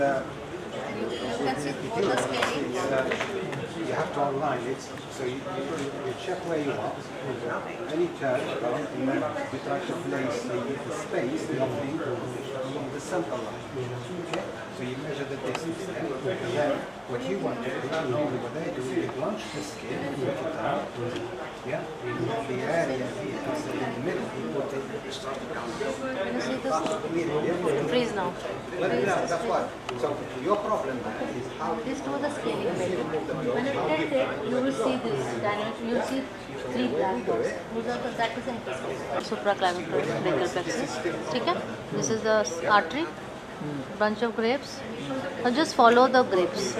can see all the scaling. You have to align it, so you check where you are, and you turn around, and then you try to place the space, the opening, in the center line. Okay? So you measure the distance there, and then what you want to do, normally what they do, they launch the skin, work it out, yeah, the area here, so in the middle, you put it, Can you see this? Freeze now. that's what. So your problem there is how This do the scaling better. When it tilts it, you will see this dynamic. You will see three black dots. That is the hepatocyte. Supraclavicular brachial plexus. Okay? This is the artery. Bunch of grapes. Now just follow the grapes.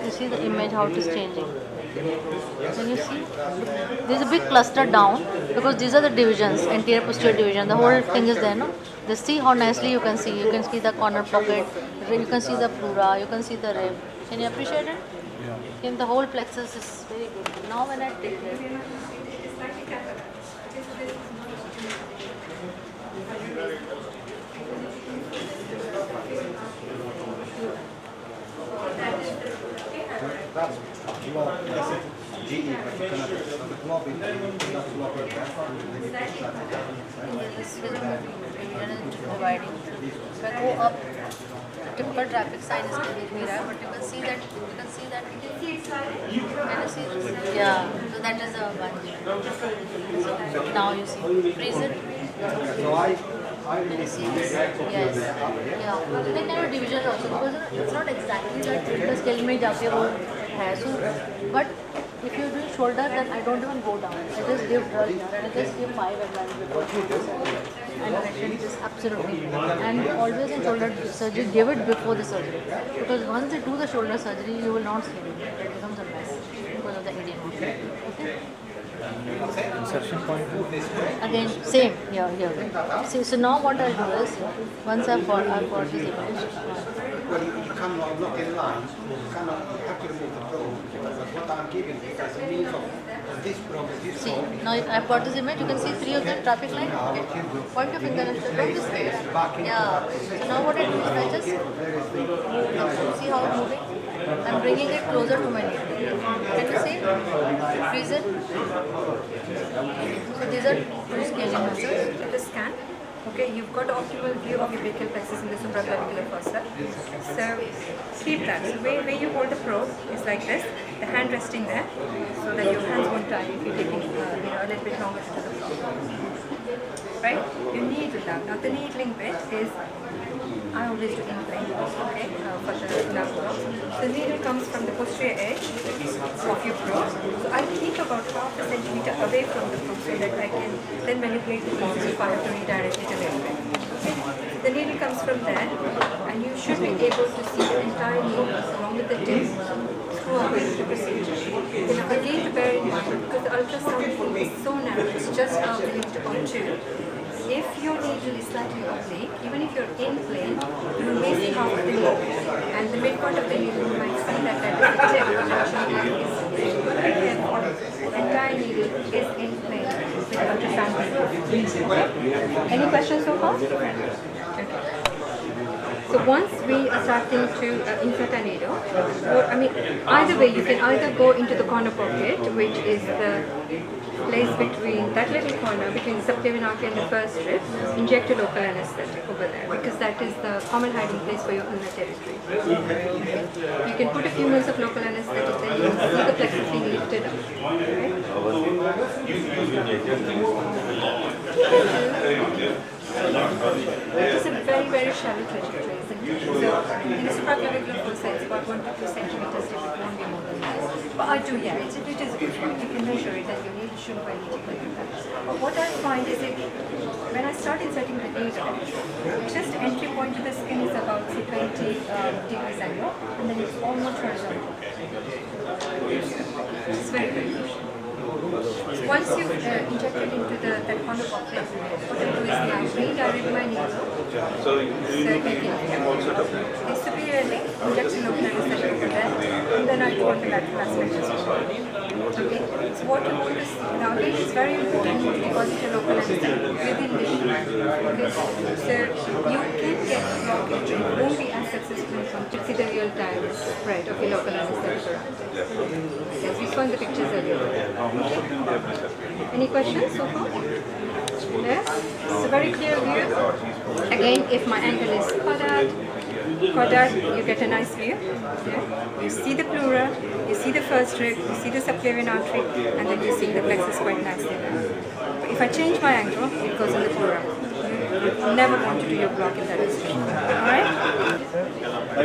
You see the image how it is changing. Can you see? There is a big cluster down because these are the divisions, anterior posterior division. The whole thing is there, no? Just see how nicely you can see. You can see the corner pocket. You can see the pleura. You can see the rib. Can you appreciate it? Yeah. The whole plexus is very good. Now when I take it. that's you are GE, but you cannot the globin, not globin, then you push that. This is providing. If I go up, typical traffic sign is giving me right, but you can see that. Can you see this? Yeah. So that is a bunch. So now you see. Freeze it. So I Can you see this? Yes. Yeah. They kind of division also because it's not exactly that the scale में जाके वो है. So, but if you do shoulder, then I don't even go down. I just give drugs. I just give 5 ml and I can just absolutely. And always in shoulder surgery, give it before the surgery because once you do the shoulder surgery, you will not see it. It becomes a mess because of the edema. Okay. Insertion point. Again, same here. See, so now what I'll do is, once I've got this image. well, you cannot look in line, you have to remove the probe, because what I'm giving you as a means of this probe, this See, probe. now I've got this image, you can see 3 of them traffic light. Okay. Point your finger and don't just yeah. So now what I do is I just see how it's moving. I'm bringing it closer to my needle. Can you see? Freeze it. So these are 2 scaling muscles. The scan. Okay, you've got optimal view of your brachial plexus in the supraclavicular fossa. So keep that. So where you hold the probe is like this, the hand resting there, so that your hands won't tie if you're taking a little bit longer to do the probe. Right? You needle now the needling bit is, I always do in plane, okay, for the nerve probe. The needle comes from the posterior edge of your probe. So I keep about half a centimeter away from the probe so that I can then manipulate the pieces if I have to redirect it a little bit. Okay. The needle comes from there and you should be able to see the entire needle along with the tip throughout the procedure. Then again to bear in mind, because the ultrasound field is so narrow, it's just out the or 2. If your needle is slightly oblique, even if you're in plane, you may see half of the needle. And the midpoint of the needle, you might see that is the tip, which actually is the entire needle is in plane with ultrasound. Okay? Any questions so far? Okay. So once we are starting to insert a needle, or, I mean, either way, you can either go into the corner pocket, which is the place between that little corner between the subclavian artery and the first rib, inject a local anesthetic over there because that is the common hiding place for your ulnar territory. Okay. You can put a few minutes of local anesthetic, then you will see the plexus being lifted up. It is a very, very shallow trajectory. So in the supraclavicular fossa, it's about 1 to 2 centimeters deep. It won't be more than that. But I do, yeah, it is good. You can measure it and your needle shouldn't weigh anything like that. But what I find is when I start inserting the needle, just entry point to the skin is about say 20 degrees angle, and then it's almost horizontal. It's very, very crucial. So once you've injected into that corner pocket, what I do is now redirect my needle. So you also Superiorly inject the local anesthetic over there, and then I go on the lateral aspect as well. Okay. So what you want to see now again is very important to deposit a local anesthetic within the sheath. Okay. So you can get blockage. It won't be as successfully from to see the real time spread of your local anesthetic. Yes, we saw in the pictures earlier. Any questions so far? Yes, it's a very clear view. Again, if my angle is Kodak, you get a nice view. Yeah. You see the pleura, you see the first rib, you see the subclavian artery, and then you see the plexus quite nicely. But if I change my angle, it goes in the pleura. You never want to do your block in that position. Alright?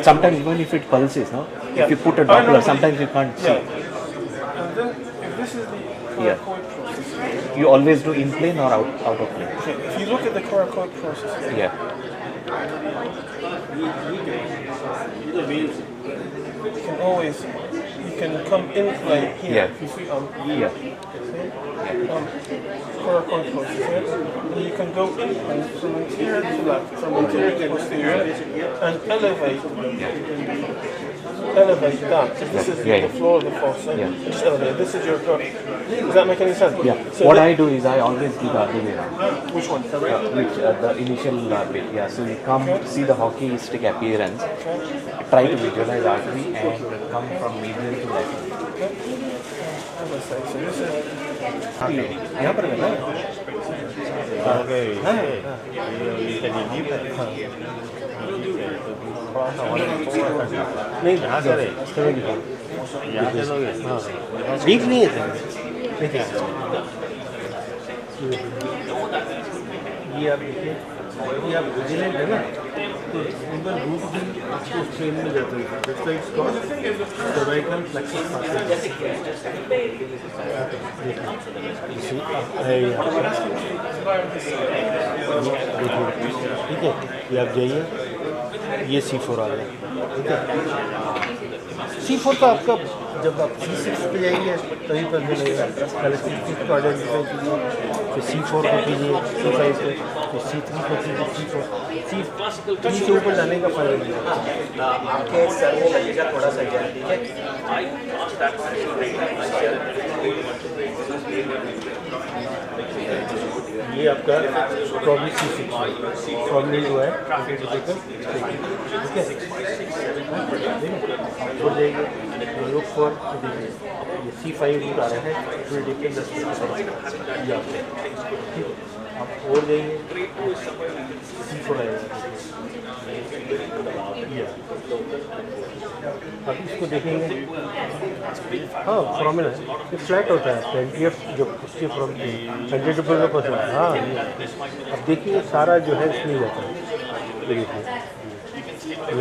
Sometimes even if it pulses, no? If you put a Doppler, sometimes you can't see. And then, if this is the Yeah. coracoid process, You always do in plane or out of plane? okay, if you look at the coracoid process, Yeah. you can always, you can come in like here. Yeah. You see, Yeah. coracoid process here, and you can go in and from anterior to left, from anterior to posterior, and elevate that. So this is Yeah. the floor of the fossa. Yeah. Just elevate. This is your core. Does that make any sense? Yeah. So What that- I do is I always do the other way around. Which one? The initial bit. Yeah. So you come see the hockeyistic appearance, try to visualize artery and come from medial to lateral. So this is यहाँ पर है ना? नहीं यहाँ से इस तरह दिखाओ यहाँ से लोगे हाँ ठीक नहीं है सर देखिए ये आप देखिए ये आप विजिलेंट है ना तो सिंपल रूट भी आपको स्ट्रेन में जाते हैं just like Scott cervical plexus ठीक है ये आप जाइए ये C4 आ गया ठीक है C4 तो आपका जब आप C6 पे जाएंगे तभी पर मिलेगा पहले C6 को आइडेंटिफाई कीजिए फिर C4 को कीजिए C5 पे फिर C3 को कीजिए C4 C3 के ऊपर जाने का फायदा नहीं है आपके सर में लगेगा थोड़ा सा जल, ठीक है? ये आपका प्रॉब्लम C6 प्रॉब्लम हुआ है ठीक है हो जाएगी लुक फॉर ये C5 रूट आ रहा है फिर डिपेंड ये आपने ठीक है आप और जाइए C4 आएगा ये अब इसको देखेंगे हाँ फॉर्मल है ये फ्लैट होता है पेंटियफ जो उसके फ्रॉम पेंटियफ का पसंद हाँ अब देखिए सारा जो है इसमें जाता है ये देखिए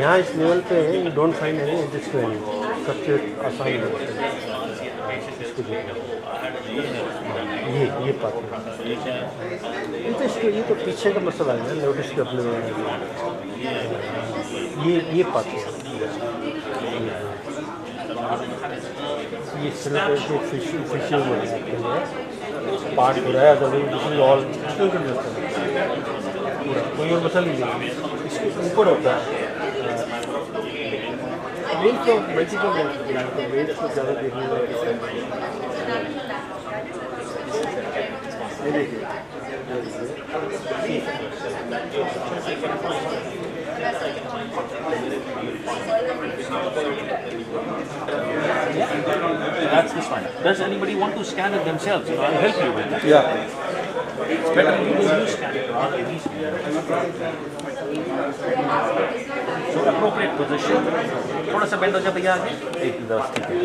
यहाँ इस लेवल पे है you don't find any interesting सबसे आसान लेवल इसको देखिए ये पार्ट ये तो इसको ये तो पीछे का मसला है नोटिस के अपने ये पार्ट है ये सिर्फ फिशिंग पार्ट हो रहा है अदरवाइज दिस इज ऑल पूरा कोई और मसला नहीं है इसके ऊपर होता है वेट तो मल्टीपल वेट को ज़्यादा देखने ये देखिए That's this one. Does anybody want to scan it themselves? I'll help you with it. Yeah. It's better if you scan it rather than me So appropriate position. थोड़ा सा bend हो जा भैया आगे. एक दस ठीक है.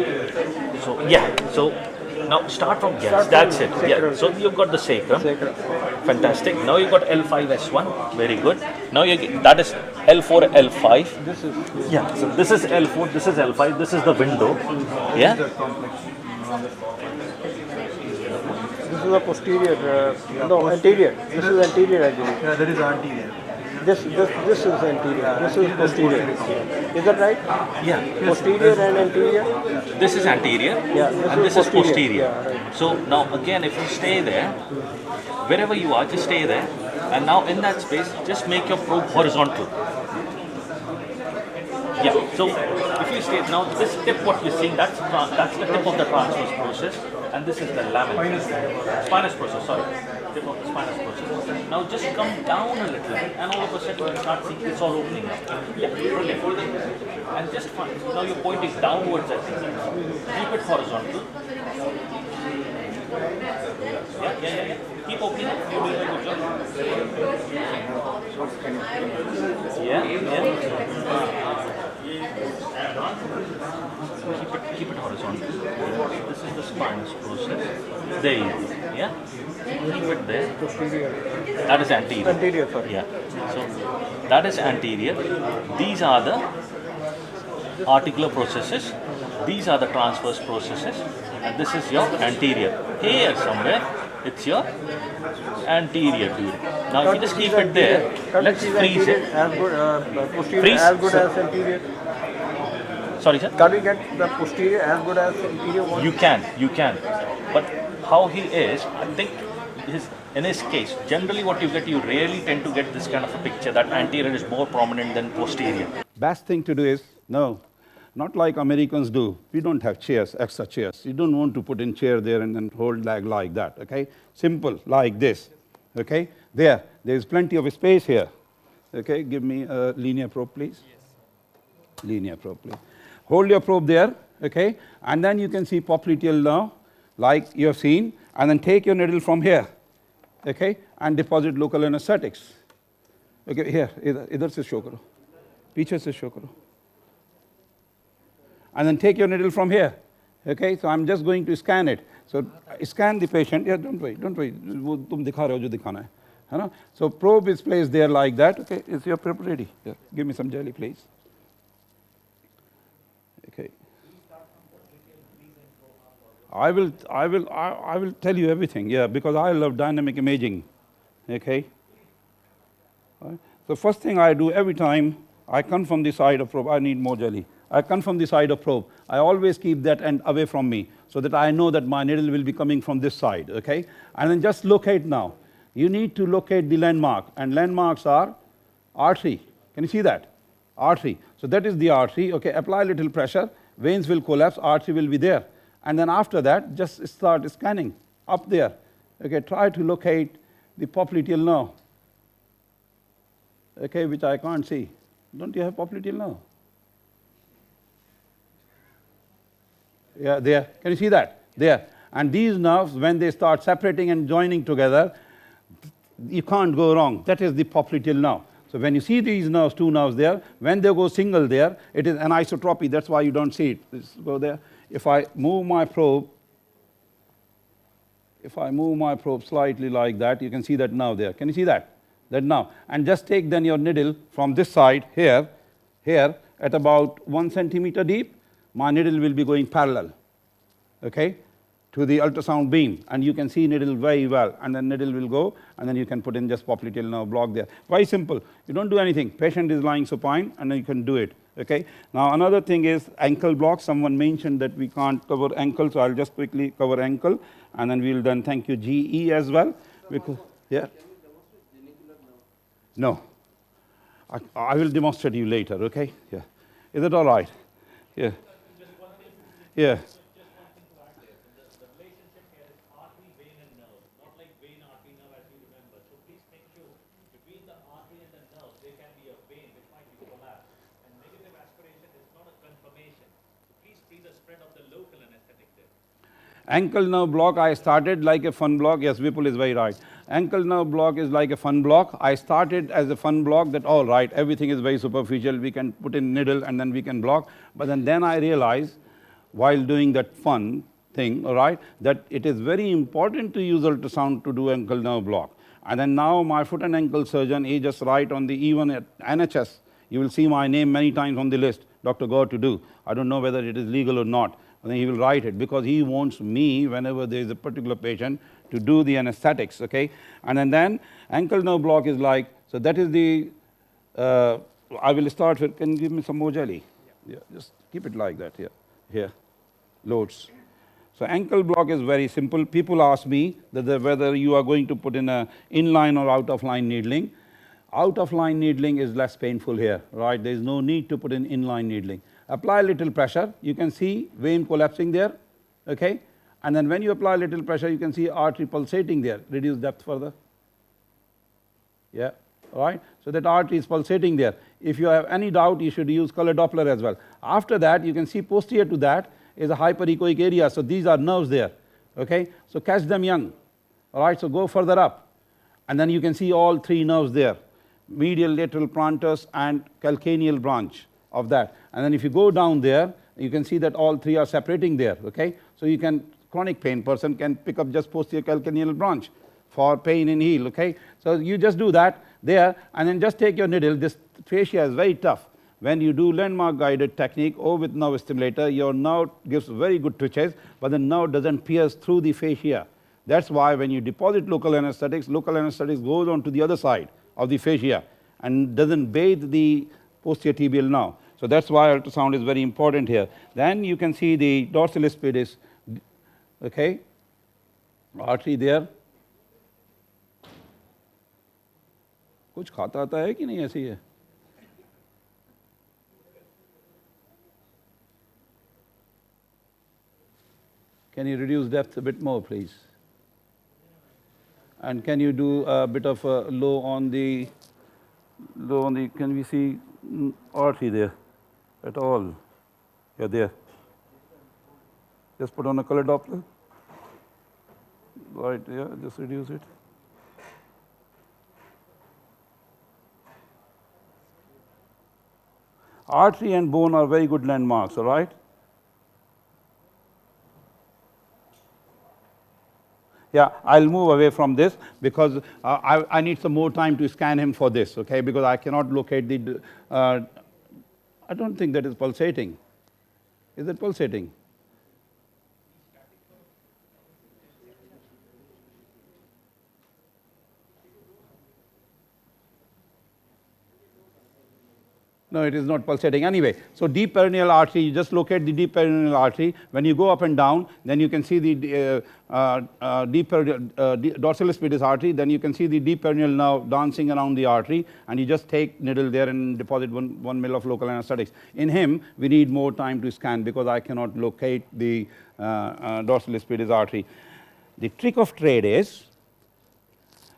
So yeah. So now start from yes. That's it. Yeah. So you've got the sacrum. Fantastic. Now you've got L5S1. Very good. Now you get, that is L4, L5. This is Yeah. So this is L4. This is L5. This is the window. Yeah. This is a posterior, no, anterior. This is anterior, I believe. Yeah, that is anterior. This is anterior. This is posterior. Is that right? Yeah. Posterior and anterior. This is anterior. Yeah, And this is posterior. Yeah, right. So now again, if you stay there, wherever you are, just stay there. And now in that space, just make your probe horizontal. Yeah. So if few stages. Now this tip, what you're seeing, that's the tip of the transverse process, and this is the lamina. Spinous process, sorry. Tip of the spinous process. Now just come down a little bit, and all of a sudden you start seeing it's all opening up. Yeah, brilliant. And just fine. Now you're pointing downwards at things. Keep it horizontal. Yeah. Keep opening up. You're doing a good job. Yeah. Keep it horizontal. This is the spinous process. There you go. Yeah. Keep it there. That is anterior. Anterior, sorry. Yeah. So that is anterior. These are the articular processes. These are the transverse processes. And this is your anterior. Here somewhere, it's your anterior, dude. Now if you just keep it there, let's freeze it. As good, posterior Freeze. as good as anterior. Sorry, sir? Can we get the posterior as good as anterior one? You can. But how he is, I think in his case, generally what you get, you rarely tend to get this kind of a picture that anterior is more prominent than posterior. Best thing to do is, no, not like Americans do. We don't have chairs, extra chairs. You don't want to put in chair there and then hold leg like that, okay? Simple, like this, okay? There's plenty of space here, okay? Give me a linear probe, please. Yes. Linear probe, please. Hold your probe there, okay? And then you can see popliteal now, like you have seen, and then take your needle from here, okay? And deposit local anesthetics. Okay, here, idhar se show karo. Piche se show karo. And then take your needle from here, okay? So I'm just going to scan it. So scan the patient. Yeah, don't wait. वो तुम दिखा रहे हो जो दिखाना है ना? So probe is placed there like that. Okay, is your probe ready? Yeah. Give me some jelly, please. Okay. I will tell you everything. Yeah, because I love dynamic imaging. Okay. Right. So first thing I do every time I come from the side of probe. I need more jelly. I come from the side of probe. I always keep that end away from me so that I know that my needle will be coming from this side, okay? And then just locate now. You need to locate the landmark, and landmarks are artery. Can you see that? Artery. So that is the artery, okay? Apply little pressure, veins will collapse, artery will be there. And then after that, just start scanning up there. Okay, try to locate the popliteal nerve, okay, which I can't see. Don't you have popliteal nerve? Yeah, there. Can you see that? There. And these nerves, when they start separating and joining together, you can't go wrong. That is the popliteal nerve. So when you see these nerves, two nerves there, when they go single there, it is anisotropy. That's why you don't see it. Let's go there. If I move my probe slightly like that, you can see that nerve there. Can you see that? That nerve. And just take then your needle from this side here at about 1 centimeter deep. My needle will be going parallel, okay, to the ultrasound beam, and you can see needle very well, and then needle will go, and then you can put in just popliteal nerve block there. Very simple. You don't do anything. Patient is lying supine, and then you can do it, okay. Now another thing is ankle block. Someone mentioned that we can't cover ankle, so I'll just quickly cover ankle, and then we'll then thank you GE as well. Because, yeah. No. I will demonstrate you later, okay. Yeah. Is that all right? Yeah. Yeah. The relationship here is artery, vein, and nerve, not like vein, artery, nerve, as you remember. So please make sure between the artery and the nerve, there can be a vein which might be collapsed. And negative aspiration is not a confirmation. So please free the spread of the local anesthetic there. Ankle nerve block, I started like a fun block. Yes, Vipul is very right. Ankle nerve block is like a fun block. I started as a fun block that, all right, everything is very superficial. We can put in needle and then we can block. But then I realized, while doing that fun thing, all right, that it is very important to use ultrasound to do ankle nerve block. And then now my foot and ankle surgeon, he just write on the, even at NHS, you will see my name many times on the list, Dr. Gaur to do. I don't know whether it is legal or not, but then he will write it because he wants me, whenever there is a particular patient, to do the anesthetics, okay. And then ankle nerve block is like, so that is the, I will start with, can you give me some more jelly? Yeah, just keep it like that, here. Loads. So ankle block is very simple. People ask me that whether you are going to put in a inline or out of line needling. Out of line needling is less painful here, right? There is no need to put in inline needling. apply little pressure, you can see vein collapsing there, okay? And then when you apply little pressure, you can see artery pulsating there. Reduce depth further. Yeah, right? So that artery is pulsating there. If you have any doubt, you should use color Doppler as well. After that, you can see posterior to that is a hyperechoic area. So these are nerves there, okay? So catch them young, all right? So go further up. And then you can see all three nerves there, medial lateral plantar and calcaneal branch of that. And then if you go down there, you can see that all three are separating there, okay? So you can, chronic pain person can pick up just posterior calcaneal branch for pain in heel, okay? So you just do that there, and then just take your needle. This fascia is very tough. When you do landmark guided technique or with nerve stimulator, your nerve gives very good twitches, but the nerve doesn't pierce through the fascia. That's why when you deposit local anesthetics goes on to the other side of the fascia and doesn't bathe the posterior tibial nerve. So that's why ultrasound is very important here. Then you can see the dorsalis pedis, okay, artery there. कुछ खाता आता है कि नहीं ऐसे ही है? Can you reduce depth a bit more, please? And can you do a bit of a low on the, can we see artery there at all? Yeah, there. Just put on a color Doppler. Right, yeah, just reduce it. Artery and bone are very good landmarks, all right? Yeah, I'll move away from this because I need some more time to scan him for this, okay? Because I cannot locate the, I don't think that is pulsating. Is it pulsating? No, it is not pulsating. Anyway, so deep perineal artery, you just locate the deep perineal artery. When you go up and down, then you can see the dorsalis pedis artery, then you can see the deep perineal nerve dancing around the artery, and you just take needle there and deposit 1 mil of local anesthetics. In him, we need more time to scan because I cannot locate the dorsalis pedis artery. The trick of trade is,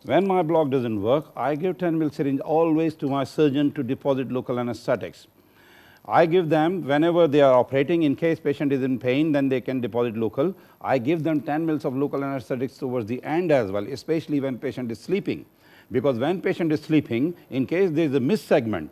when my block doesn't work, I give 10 ml syringe always to my surgeon to deposit local anesthetics. I give them whenever they are operating. In case patient is in pain, then they can deposit local. I give them 10 ml of local anesthetics towards the end as well, especially when patient is sleeping. Because when patient is sleeping, in case there is a miss segment,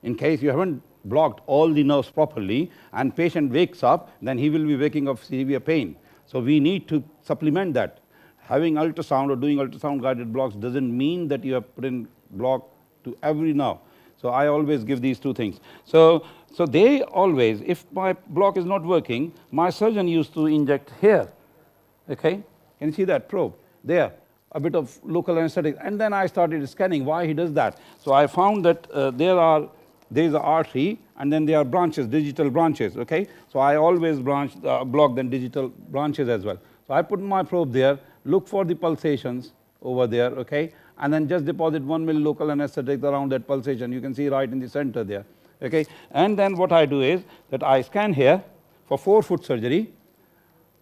in case you haven't blocked all the nerves properly and patient wakes up, then he will be waking up severe pain. So we need to supplement that. Having ultrasound or doing ultrasound guided blocks doesn't mean that you have put in block to every nerve. So I always give these two things. So they always, if my block is not working, my surgeon used to inject here, okay? Can you see that probe? There, a bit of local anesthetic. And then I started scanning why he does that. So I found that there is an artery and then there are branches, digital branches, okay? So I always block the digital branches as well. So I put my probe there, look for the pulsations over there, okay? And then just deposit 1 ml local anesthetic around that pulsation. You can see right in the center there, okay? And then what I do is that I scan here for 4-foot surgery.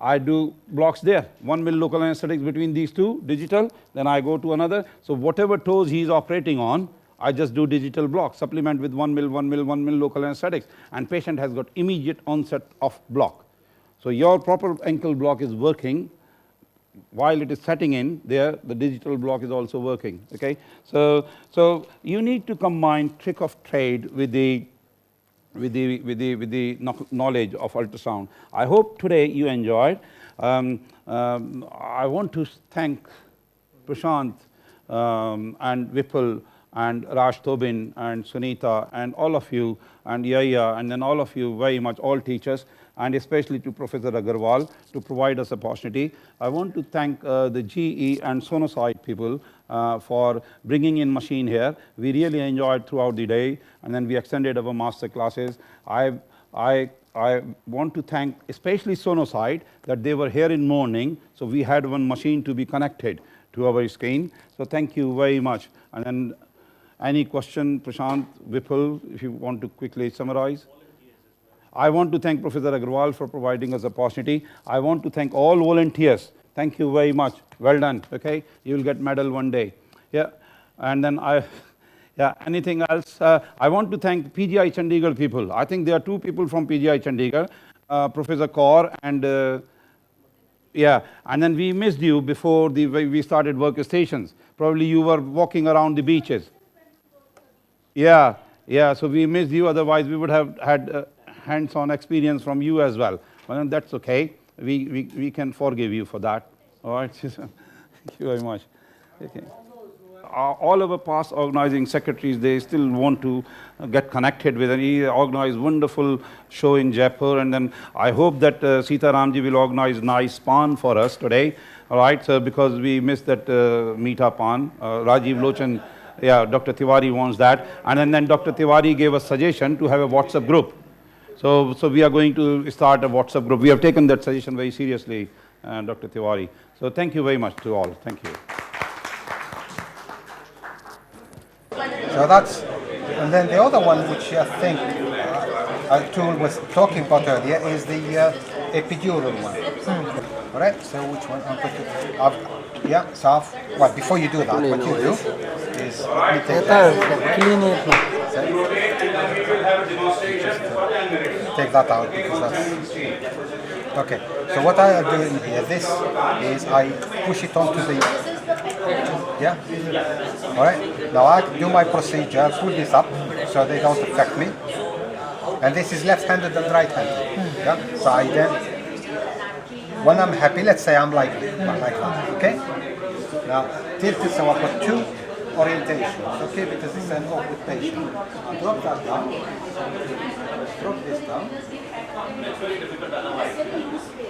I do blocks there, 1 ml local anesthetics between these two, digital, then I go to another. So whatever toes he is operating on, I just do digital block, supplement with 1 ml, 1 ml, 1 ml local anesthetics, and patient has got immediate onset of block. So your proper ankle block is working. While it is setting in there, the digital block is also working, okay? So you need to combine trick of trade with the knowledge of ultrasound. I hope today you enjoyed. I want to thank Prashant and Vipul and Raj Tobin and Sunita and all of you and Yaya and then all of you very much, all teachers, and especially to Professor Agarwal to provide us opportunity. I want to thank the GE and Sonosite people for bringing in machine here. We really enjoyed throughout the day, and then we extended our master classes. I want to thank especially Sonosite that they were here in morning, so we had one machine to be connected to our screen. So thank you very much. And then any question, Prashant, Vipul, if you want to quickly summarize? I want to thank Professor Agarwal for providing us the opportunity. I want to thank all volunteers. Thank you very much. Well done. Okay, you will get medal one day. Yeah, and then yeah. Anything else? I want to thank PGI Chandigarh people. I think there are 2 people from PGI Chandigarh, Professor Kaur and. Yeah, and then we missed you before we started workstations. Probably you were walking around the beaches. Yeah, yeah, so we missed you, otherwise we would have had hands-on experience from you as well. Well, then that's okay. We can forgive you for that. All right, thank you very much. Okay. All our past organizing secretaries, they still want to get connected with, and he organized wonderful show in Jaipur, and then I hope that Sita Ramji will organize nice pan for us today, all right, so because we missed that Meeta pan. Rajiv Lochan, yeah, Dr. Tiwari wants that, and then Dr. Tiwari gave us suggestion to have a WhatsApp group. So we are going to start a WhatsApp group. We have taken that suggestion very seriously, Dr. Tiwari. So thank you very much to all. Thank you. So that's, and then the other one which I think Atul was talking about earlier is the epidural one. All right, so which one? I'm going to, yeah, so well, before you do that, what you do is, let me take take that out because that's, okay. So what I do in here, this is I push it onto the, yeah, all right. Now I do my procedure, I pull this up so they don't affect me. And this is left-handed and right-handed. Yeah. So I then, when I'm happy, let's say I'm like that, okay? Now tilt it so I put 2 orientations, okay? Because it's an occupation. I drop that down, drop this down,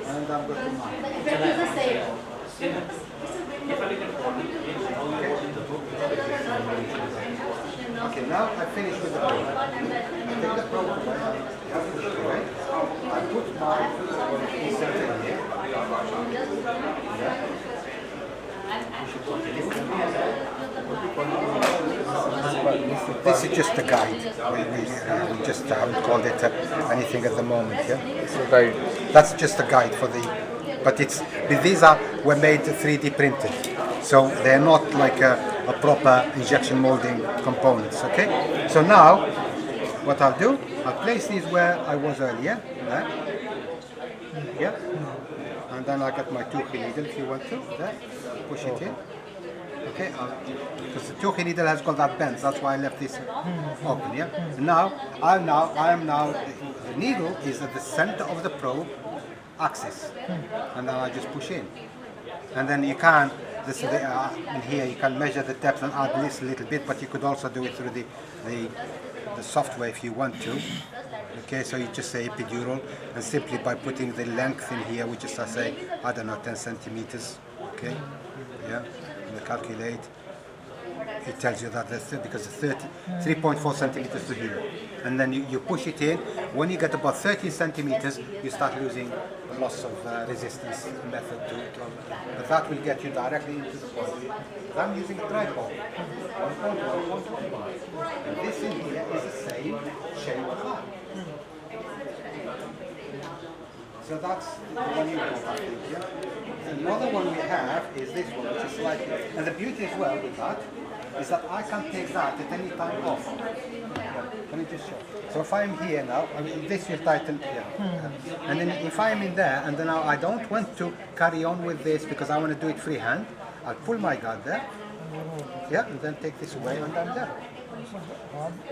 and I'm going to mount. Okay, now I finish with the probe. I take the probe away, I push it away. I put my insert in here. This is just a guide. We just haven't called it anything at the moment. Yeah, it's a guide. That's just a guide for the. But these were made 3D printed, so they're not like a proper injection molding components. Okay. So now, what I'll do, I'll place these where I was earlier. There. Yeah. And then I'll get my 2K needle if you want to. There. Push it in. Okay, because the 2K needle has got that bend, that's why I left this open, yeah? Now, I am now, the needle is at the center of the probe axis, and then I just push in. And then you can, in here, you can measure the depth and add this a little bit, but you could also do it through the software if you want to. Okay, so you just say epidural, and simply by putting the length in here, which is, I say, I don't know, 10 centimeters, okay? Yeah. Calculate, it tells you that there's because it's 3.4 centimeters to here, and then you push it in. When you get about 13 centimeters, you start losing loss of resistance method but that will get you directly into the point. I'm using a tripod, 1.1, 1.1, and this in here is the same shape of that. So that's the one you have, I think, yeah? Another one we have is this one, which is slightly, and the beauty as well with that is that I can take that at any time off. Can you just show? So if I'm here now, I mean, this will tighten here. And then if I'm in there, and then I don't want to carry on with this because I want to do it freehand, I'll pull my guard there, yeah, and then take this away, and I'm there.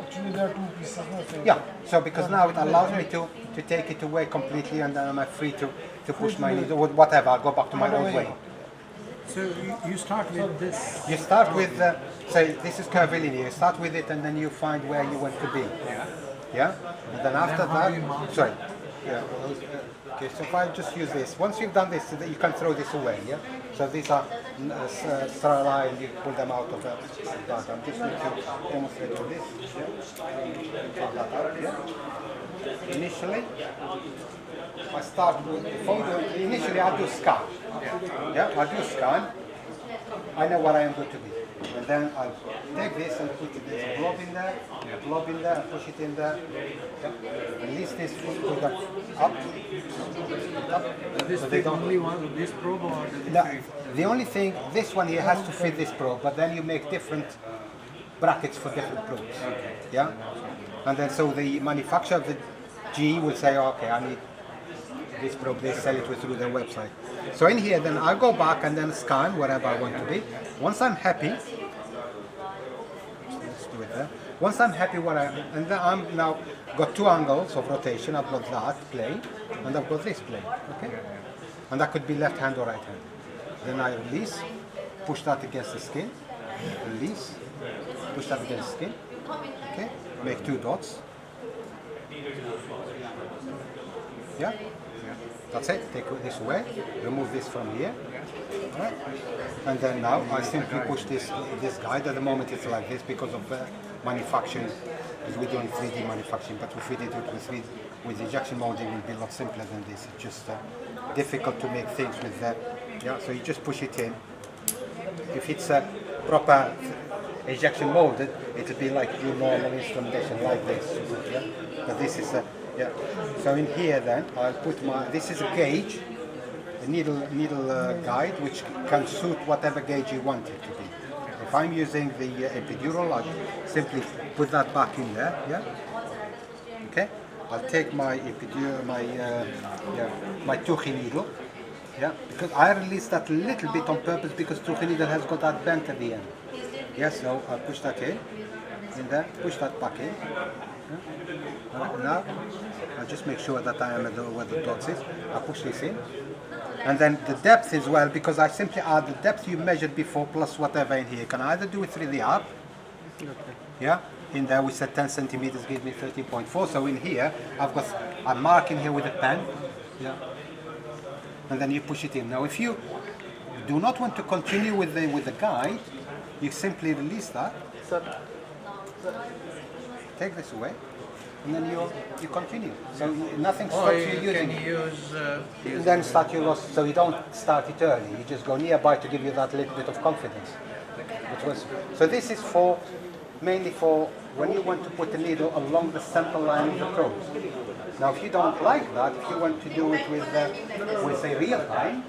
Actually, there are 2 pieces. Yeah, so because now it allows me to take it away completely, and then I'm free to push my needle with whatever, I'll go back to my old way. So you start with this? You start with, say, this is curvilinear, you start with it and then you find where you want to be. Yeah? And then after that, sorry. Yeah. Okay, so if I just use this, once you've done this, you can throw this away, yeah? So these are sterile, you pull them out of that. I'm just going to demonstrate with this. Yeah? That out, yeah? Initially, I start with, initially I do scan. Yeah, I do scan. I know what I am going to be. And then I'll take this and put this blob in there, and push it in there. Yeah. Release this with the up. This So is they the don't- only one, this probe or the No, the only thing, this one here has to fit this probe, but then you make different brackets for different probes. Yeah? And then so the manufacturer of the G will say, okay, I need this probe, they sell it through their website. So in here, then I'll go back and then scan wherever I want to be. Once I'm happy, let's do it there. Once I'm happy and then I'm now got two angles of rotation. I've got that plane, and I've got this plane, okay? And that could be left hand or right hand. Then I release, push that against the skin, release, push that against the skin, okay? Make two dots. Yeah? That's it, take this away, remove this from here. Alright? And then now I simply push this guide. At the moment it's like this because of manufacturing, because we're doing 3D manufacturing, but if we did it with injection molding, it would be a lot simpler than this. It's just difficult to make things with that. Yeah, so you just push it in. If it's a proper injection molded, it'll be like your normal instrumentation like this. Yeah? But this is a, yeah. So in here then, I'll put this is a gauge, a needle guide, which can suit whatever gauge you want it to be. If I'm using the epidural, I'll simply put that back in there, yeah? Okay? I'll take my epidural, my Tuchi needle, yeah? Because I released that a little bit on purpose because Tuchi needle has got that bend at the end. Yes, so I'll push that in there, push that back in. Yeah. Right, now, I'll just make sure that I am at where the dots is. I'll push this in. And then the depth as well, because I simply add the depth you measured before plus whatever in here. You can either do it through the app, yeah, in there we said 10 centimeters gives me 13.4. So in here, I'm marking here with a pen, yeah, and then you push it in. Now, if you do not want to continue with the guide, you simply release that, take this away, and then you continue. So nothing stops you using it. And then start your loss, so you don't start it early. You just go nearby to give you that little bit of confidence. So this is mainly for when you want to put the needle along the center line of the probe. Now, if you don't like that, if you want to do it with a real time,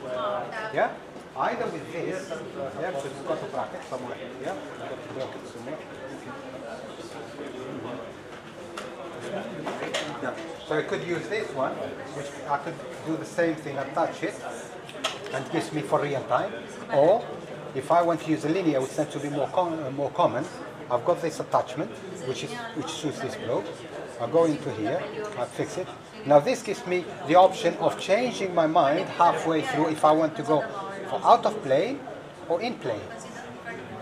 yeah, either with this, yeah, because it's got a bracket somewhere, yeah, it's got a bracket somewhere. Yeah. So I could use this one, which I could do the same thing, attach it, and gives me for real time. Or if I want to use a linear, which tends to be more common, I've got this attachment, which suits this probe. I'll go into here, I'll fix it. Now this gives me the option of changing my mind halfway through if I want to go for out of plane or in plane.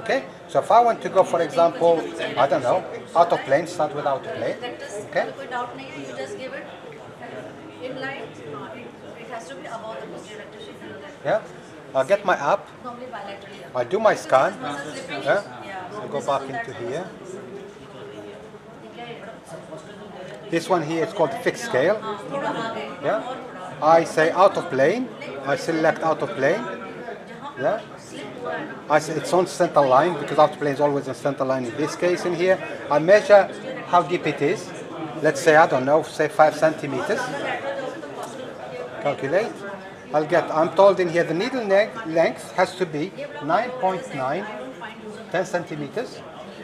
Okay? So if I want to go, for example, I don't know, out of plane, start with out of plane. Okay? You just give it in line. It has to be above the posterior rectus. Yeah? I'll get my app. Normally bilaterally. I'll do my scan. Yeah? I'll go back into here. This one here is called fixed scale. Yeah? I say out of plane. I select out of plane. Yeah? I say it's on center line because out of plane is always on center line in this case in here. I measure how deep it is. Let's say, I don't know, say 5 centimeters. Calculate. I'm told in here the needle length has to be 9.9, 10 centimeters,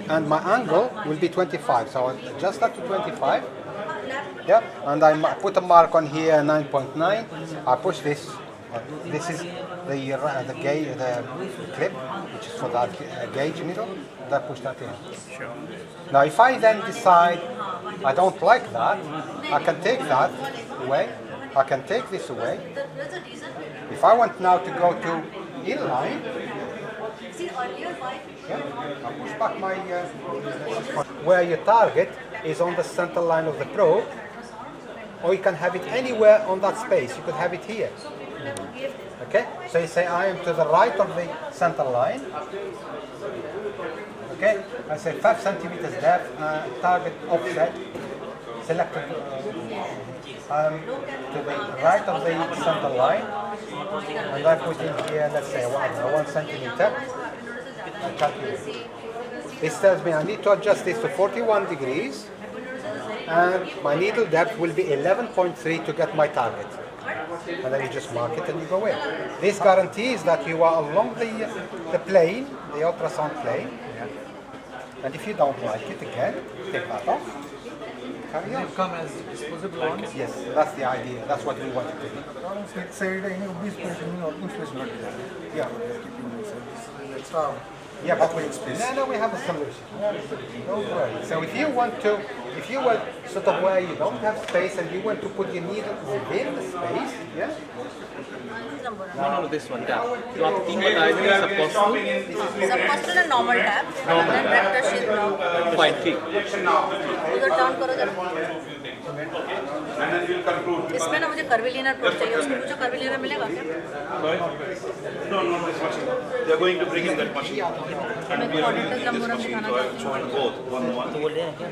and my angle will be 25. So I adjust that to 25. Yeah, and I put a mark on here, 9.9. I push this. This is the clip, which is for that gauge needle. And I push that in. Sure. Now, if I then decide I don't like that, I can take that away. I can take this away. If I want now to go to inline, yeah, I push back my where your target is on the center line of the probe, or you can have it anywhere on that space. You could have it here. Okay, so you say I am to the right of the center line. Okay, I say 5 centimeters depth, target offset, selected to the right of the center line, and I put in here, let's say 1 centimeter. I calculate. This tells me I need to adjust this to 41 degrees, and my needle depth will be 11.3 to get my target. And then you just mark it and you go in. This guarantees that you are along the plane, the ultrasound plane. And if you don't like it again, take that off. Carry on. They come as disposable ones. Yes, that's the idea. That's what we wanted to do. Let's say any obese patient or space not there. Yeah. Keeping this extra. Yeah, but operating space. no, we have a solution. Don't worry. So if you want sort of where you don't have space and you want to put your needle within the space, yeah? No, this one. Yeah. तो आप तीन बताए थे subpostal. Subpostal and normal tab. Then rectus sheath now. Fine, ठीक. उधर turn करो जरा. इसमें ना मुझे curvilinear probe चाहिए. उसमें मुझे curvilinear मिलेगा क्या? No, not this machine. They are going to bring in that machine. And we are Quadratus lumborum दिखाना चाहती हूँ. both. One. तो बोल रहे हैं क्या?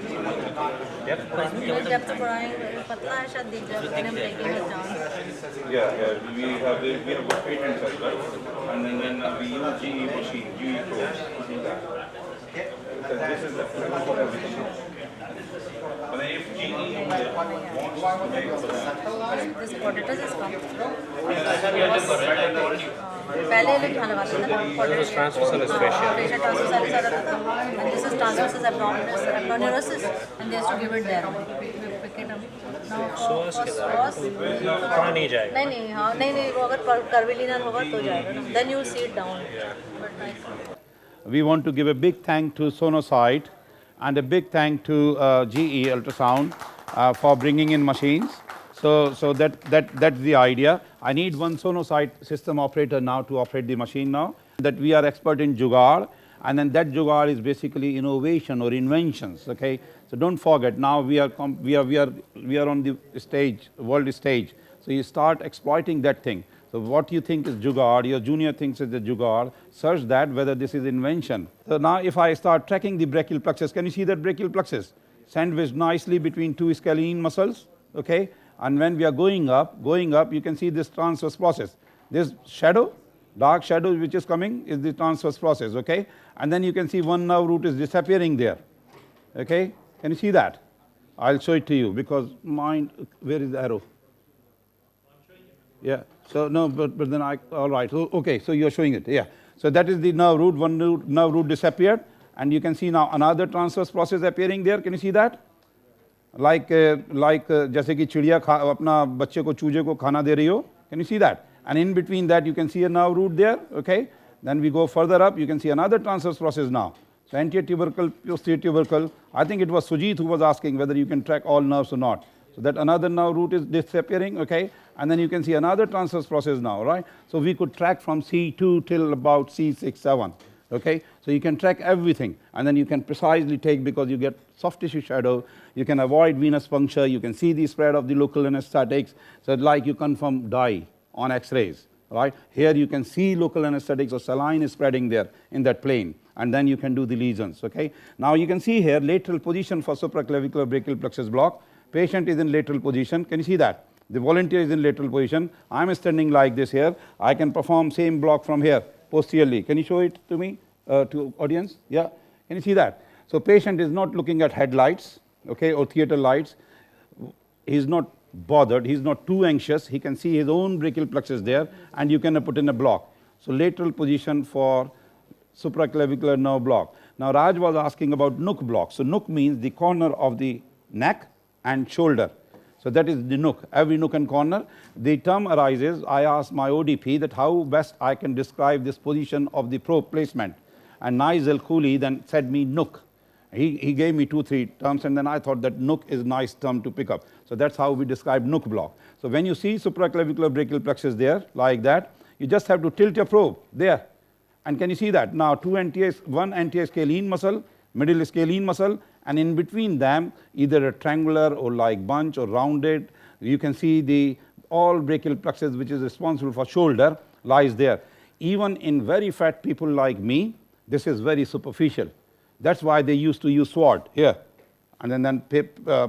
मैं जब तक पढ़ाएंगे पतला है शायद दिख जाए. मैंने breaking the chance. Yeah, we have got patents as well, and then we use GE machine, GE probes to do that. Because this is the for everything. But then if GE wants to make This quadratus is come. पहले ये लोग यहाँ लगाते थे ना. Quadratus transversus fascia. Fascia transversalis आ जाता था. And this is transversus abdominis, and they used to give it there. We pick it up. थोड़ा नहीं जाएगा. नहीं हाँ नहीं वो अगर curvilinear होगा तो जाएगा ना. Then you see it down. But like. We want to give a big thank to Sonosite and a big thank to GE Ultrasound for bringing in machines. So that's the idea. I need one Sonosite system operator now to operate the machine now. That we are expert in Jugaad, and then that Jugaad is basically innovation or inventions. Okay, so don't forget. Now we are on the stage, world stage. So you start exploiting that thing. So what you think is Jugaad, your junior thinks is the Jugaad. Search that whether this is invention. So now if I start tracking the brachial plexus, can you see that brachial plexus sandwiched nicely between two scalene muscles? Okay. And when we are going up, you can see this transverse process. This shadow, dark shadow which is coming is the transverse process, okay? And then you can see one nerve root is disappearing there, okay? Can you see that? I'll show it to you because mine, where is the arrow? Yeah, so no, but then all right, so, okay, so you're showing it, yeah. So that is the nerve root, nerve root disappeared, and you can see now another transverse process appearing there. Can you see that? Like जैसे कि चिड़िया अपना बच्चे को चूजे को खाना दे रही हो. Can you see that? And in between that you can see a nerve root there. Okay. Then we go further up. You can see another transverse process now. So anterior tubercle, posterior tubercle. I think it was Sujit who was asking whether you can track all nerves or not. So that another nerve root is disappearing. Okay. And then you can see another transverse process now, right? So we could track from C2 till about C6, 7. Okay, so you can track everything, and then you can precisely take, because you get soft tissue shadow, you can avoid venous puncture, you can see the spread of the local anesthetics. So like you confirm dye on X-rays, right? Here you can see local anesthetics or saline is spreading there in that plane, and then you can do the lesions. Okay, now you can see here lateral position for supraclavicular brachial plexus block. Patient is in lateral position. Can you see that? The volunteer is in lateral position. I'm standing like this here. I can perform same block from here posteriorly. Can you show it to me, to audience? Yeah, can you see that? So patient is not looking at headlights, okay, or theater lights. He's not bothered. He's not too anxious. He can see his own brachial plexus there, and you can put in a block. So lateral position for supraclavicular nerve block. Now Raj was asking about nook block. So nook means the corner of the neck and shoulder. So that is the nook, every nook and corner. The term arises, I asked my ODP that how best I can describe this position of the probe placement. And Nigel Cooley then said me nook. He gave me 2-3 terms, and then I thought that nook is a nice term to pick up. So that's how we describe nook block. So when you see supraclavicular brachial plexus there, like that, you just have to tilt your probe there. And can you see that? Now one anti-scalene muscle, middle scalene muscle, and in between them either a triangular or like bunch or rounded. You can see the all brachial plexus which is responsible for shoulder lies there. Even in very fat people like me, this is very superficial. That's why they used to use sword here, and then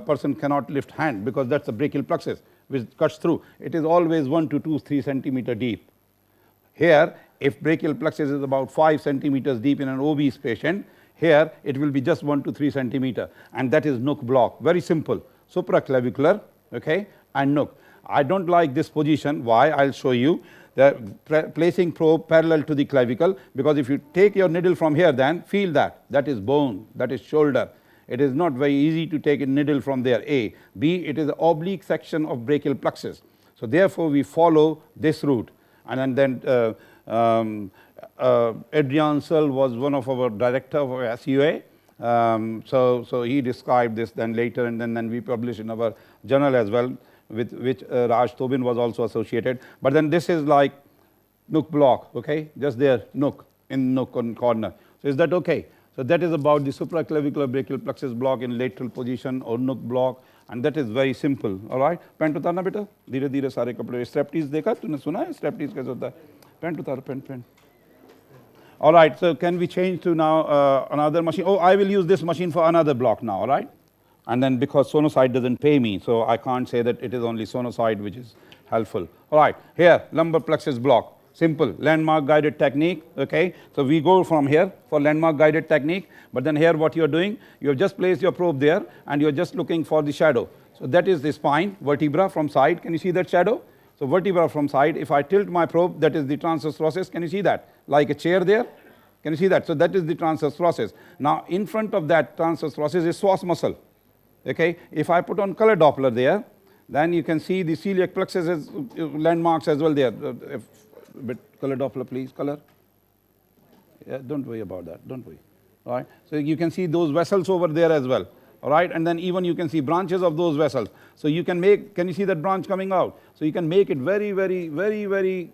person cannot lift hand because that's the brachial plexus which cuts through. It is always 1 to 2, 3 centimeter deep. Here, if brachial plexus is about 5 centimeters deep in an obese patient, here it will be just 1 to 3 centimeter, and that is Nook block. Very simple, supraclavicular, okay, and Nook. I don't like this position. Why? I'll show you. Placing probe parallel to the clavicle, because if you take your needle from here, then feel that is bone, that is shoulder. It is not very easy to take a needle from there, A. B, it is the oblique section of brachial plexus. So therefore, we follow this route. And then Adrian Searle was one of our director of SUA. So he described this then later, and then we published in our journal as well, with which Raj Tobin was also associated. But then this is like Nook block, okay, just there, Nook, in Nook corner. So is that okay? So that is about the supraclavicular brachial plexus block in lateral position or Nook block, and that is very simple. All right, pant उतारना बेटा, धीरे धीरे सारे कपड़े. स्ट्रेप्टीज देखा तूने, सुना है स्ट्रेप्टीज कैसे होता है? पैंट उतार, pant. All right, so can we change to now another machine? Oh, I will use this machine for another block now. All right, and then because Sonosite doesn't pay me, so I can't say that it is only Sonosite which is helpful. All right, here lumbar plexus block. Simple, landmark guided technique, okay. So we go from here for landmark guided technique, but then here what you are doing, you have just placed your probe there and you are just looking for the shadow. So that is the spine, vertebra from side. Can you see that shadow? So vertebra from side, if I tilt my probe, that is the transverse process. Can you see that? Like a chair there? Can you see that? So that is the transverse process. Now in front of that transverse process is psoas muscle, okay. If I put on color Doppler there, then you can see the celiac plexus as landmarks as well there. Bit color Doppler, please, color. Yeah, don't worry about that, don't worry. All right, so you can see those vessels over there as well. All right, and then even you can see branches of those vessels. So you can make, can you see that branch coming out? So you can make it very, very, very, very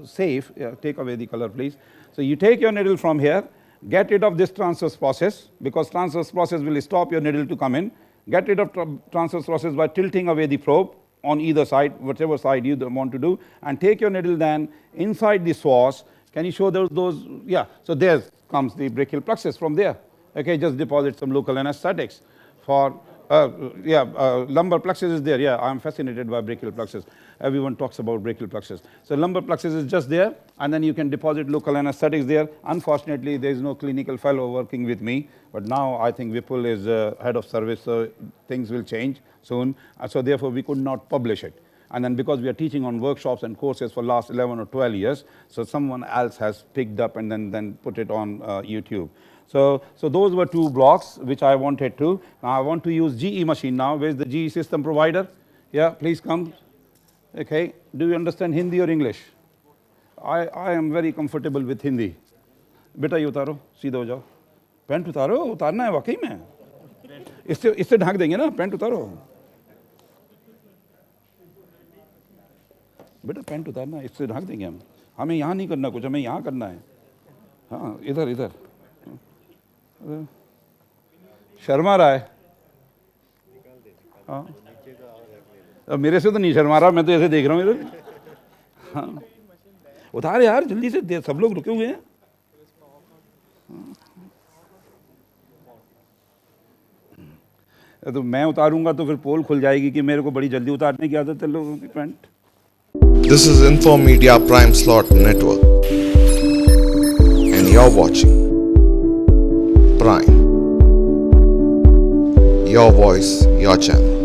safe. Yeah, take away the color, please. So you take your needle from here, get rid of this transverse process, because transverse process will stop your needle to come in. Get rid of transverse process by tilting away the probe on either side, whatever side you want to do, and take your needle then inside the psoas. Can you show those? Yeah, so there comes the brachial plexus from there. Okay, just deposit some local anesthetics for, lumbar plexus is there. Yeah, I'm fascinated by brachial plexus. Everyone talks about brachial plexus. So lumbar plexus is just there, and then you can deposit local anesthetics there. Unfortunately, there is no clinical fellow working with me, but now I think Vipul is head of service, so things will change soon. So therefore, we could not publish it. And then because we are teaching on workshops and courses for last 11 or 12 years, so someone else has picked up and then put it on YouTube. So those were two blocks which I wanted to. Now I want to use GE machine now. Where's the GE system provider? Yeah, please come. Okay, do you understand Hindi or English? I am very comfortable with Hindi. बेटा ये उतारो, सीधा हो जाओ. Pant उतारो, उतारना है वाकई में. इससे ढक देंगे ना, पैंट उतारो. बेटा पैंट उतारना, इससे ढक देंगे हम. हमें यहाँ नहीं करना कुछ, हमें यहाँ करना है. हाँ, इधर इधर. शर्मा रहा है. हाँ, अब मेरे से तो नहीं शर्मा रहा, मैं तो ऐसे देख रहा हूँ इधर. हाँ, उतार यार जल्दी से, सब लोग रुके हुए हैं. तो मैं उतारूंगा तो फिर पोल खुल जाएगी कि मेरे को बड़ी जल्दी उतारने की आदत है लोगों की pant. This is Info Media Prime Slot Network, and you're watching Prime. Your voice, your channel.